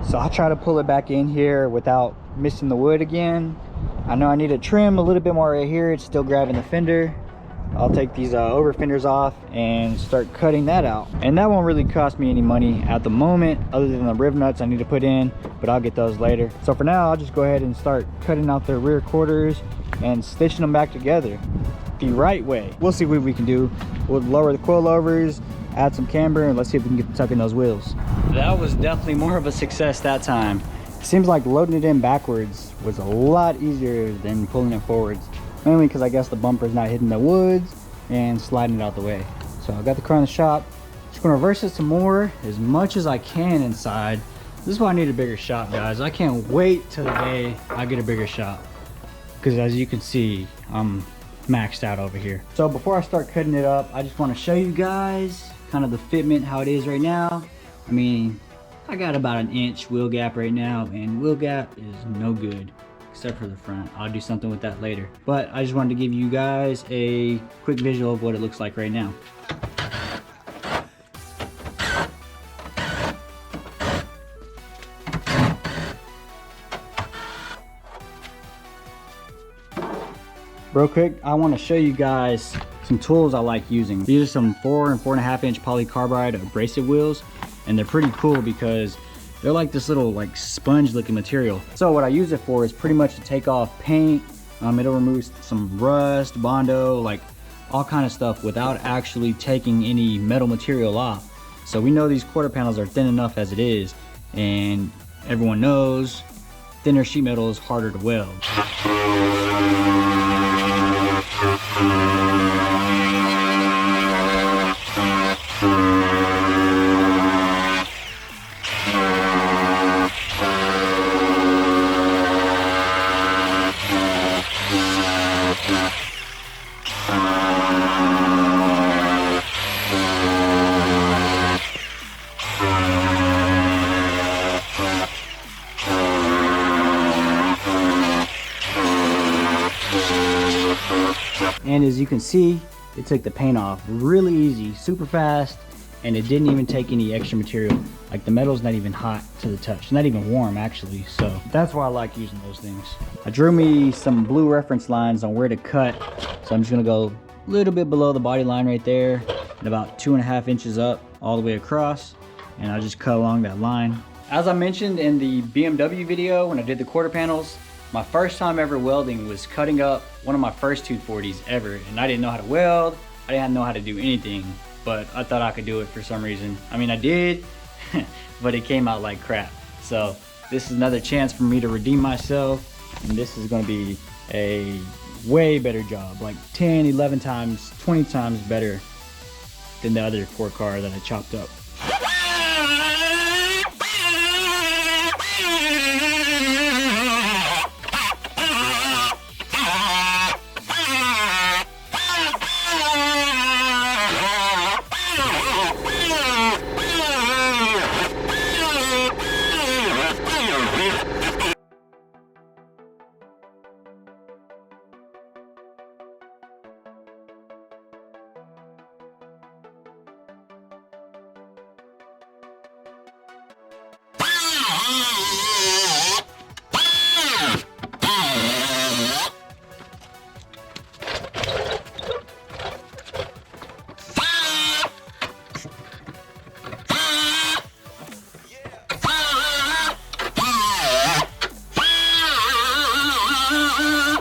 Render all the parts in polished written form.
So I'll try to pull it back in here without missing the wood again. I know I need to trim a little bit more right here. It's still grabbing the fender. I'll take these over fenders off and start cutting that out. And that won't really cost me any money at the moment, other than the riv nuts I need to put in, but I'll get those later. So for now, I'll just go ahead and start cutting out the rear quarters and stitching them back together the right way. We'll see what we can do. We'll lower the coilovers, add some camber, and let's see if we can get tucking those wheels. That was definitely more of a success that time. It seems like loading it in backwards was a lot easier than pulling it forwards. Mainly because I guess the bumper's not hitting the woods and sliding it out the way. So I got the car in the shop. Just gonna reverse it some more, as much as I can inside. This is why I need a bigger shop, guys. I can't wait till the day I get a bigger shop, because as you can see, I'm maxed out over here. So before I start cutting it up, I just want to show you guys kind of the fitment, how it is right now. I mean, I got about an inch wheel gap right now, and wheel gap is no good except for the front. I'll do something with that later, but I just wanted to give you guys a quick visual of what it looks like right now. Real quick, I want to show you guys some tools I like using. These are some 4 and 4.5 inch polycarbide abrasive wheels, and they're pretty cool because they're like this little like sponge looking material. So what I use it for is pretty much to take off paint. It'll remove some rust, Bondo, like all kind of stuff without actually taking any metal material off. So we know these quarter panels are thin enough as it is, and everyone knows thinner sheet metal is harder to weld. And as you can see, it took the paint off really easy, super fast, and it didn't even take any extra material. Like the metal's not even hot to the touch, not even warm actually. So that's why I like using those things. I drew me some blue reference lines on where to cut. So I'm just gonna go a little bit below the body line right there and about 2.5 inches up all the way across. And I just cut along that line. As I mentioned in the BMW video when I did the quarter panels, my first time ever welding was cutting up one of my first 240s ever, and I didn't know how to weld. I didn't know how to do anything, but I thought I could do it for some reason. I mean, I did, but it came out like crap. So this is another chance for me to redeem myself, and this is gonna be a way better job, like 10, 11 times, 20 times better than the other core car that I chopped up.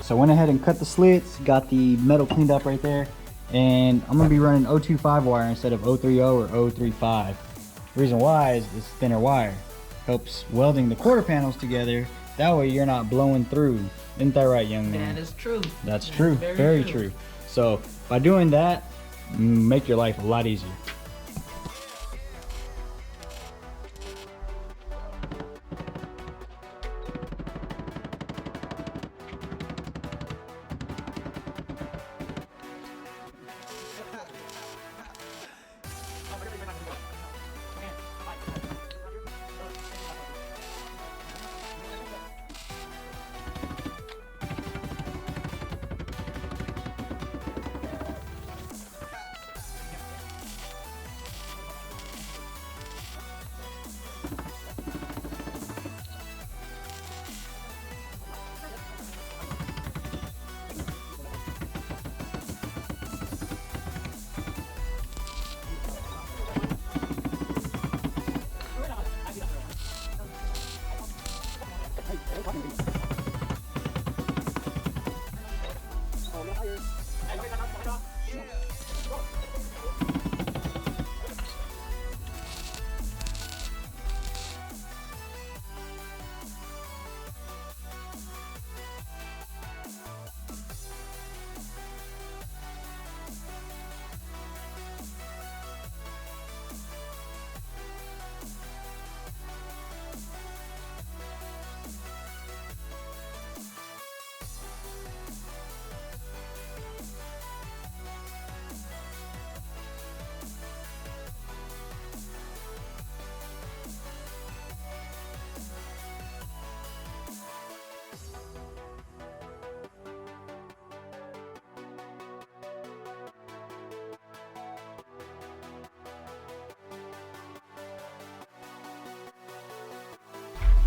So I went ahead and cut the slits, got the metal cleaned up right there, and I'm gonna be running 025 wire instead of 030 or 035. The reason why is this thinner wire helps welding the quarter panels together. That way you're not blowing through. Isn't that right, young man? That is true. That's true. Very true. So by doing that, make your life a lot easier.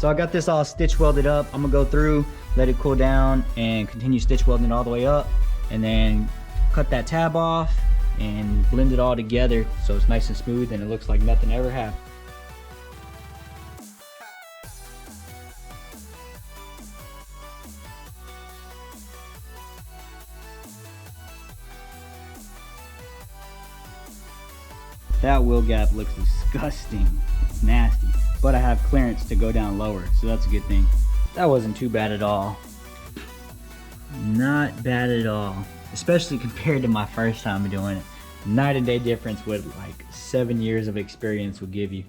So I got this all stitch welded up. I'm gonna go through, let it cool down, and continue stitch welding it all the way up, and then cut that tab off and blend it all together so it's nice and smooth and it looks like nothing ever happened. That wheel gap looks disgusting. It's nasty, but I have clearance to go down lower, so that's a good thing. That wasn't too bad at all. Not bad at all, especially compared to my first time doing it. Night and day difference what like 7 years of experience will give you.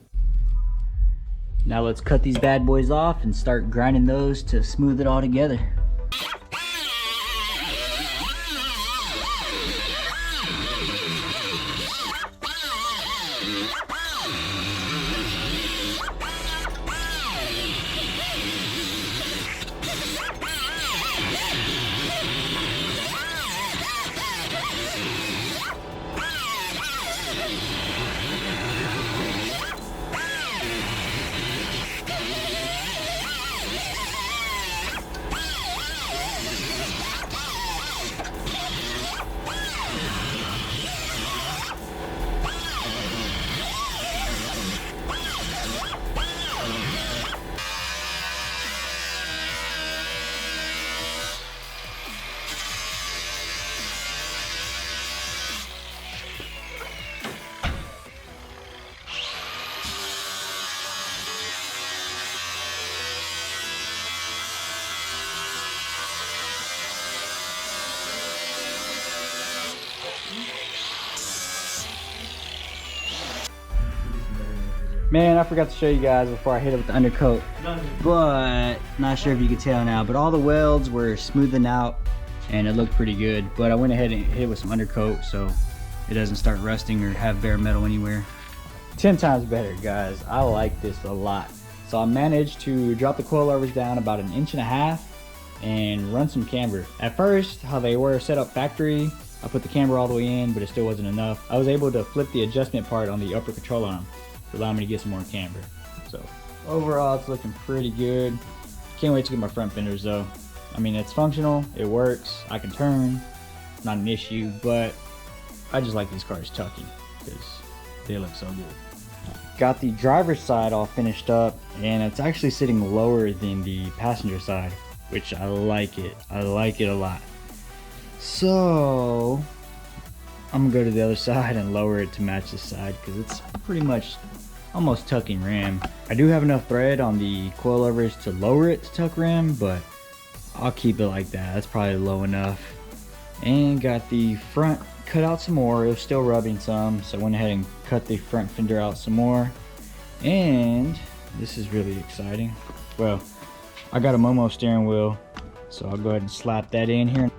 Now let's cut these bad boys off and start grinding those to smooth it all together. Man, I forgot to show you guys before I hit it with the undercoat, but not sure if you can tell now, but all the welds were smoothing out and it looked pretty good. But I went ahead and hit it with some undercoat so it doesn't start rusting or have bare metal anywhere. 10 times better, guys. I like this a lot. So I managed to drop the coilovers down about 1.5 inches and run some camber. At first, how they were set up factory, I put the camber all the way in, but it still wasn't enough. I was able to flip the adjustment part on the upper control arm to allow me to get some more camber. So overall, it's looking pretty good. Can't wait to get my front fenders though. I mean, it's functional, it works, I can turn, not an issue, but I just like these cars tucking because they look so good. Got the driver's side all finished up, and it's actually sitting lower than the passenger side, which I like it. I like it a lot. So I'm gonna go to the other side and lower it to match this side because it's pretty much almost tucking rim. I do have enough thread on the coilovers to lower it to tuck rim, but I'll keep it like that. That's probably low enough. And got the front cut out some more. It was still rubbing some, so I went ahead and cut the front fender out some more. And this is really exciting. Well, I got a Momo steering wheel, so I'll go ahead and slap that in here.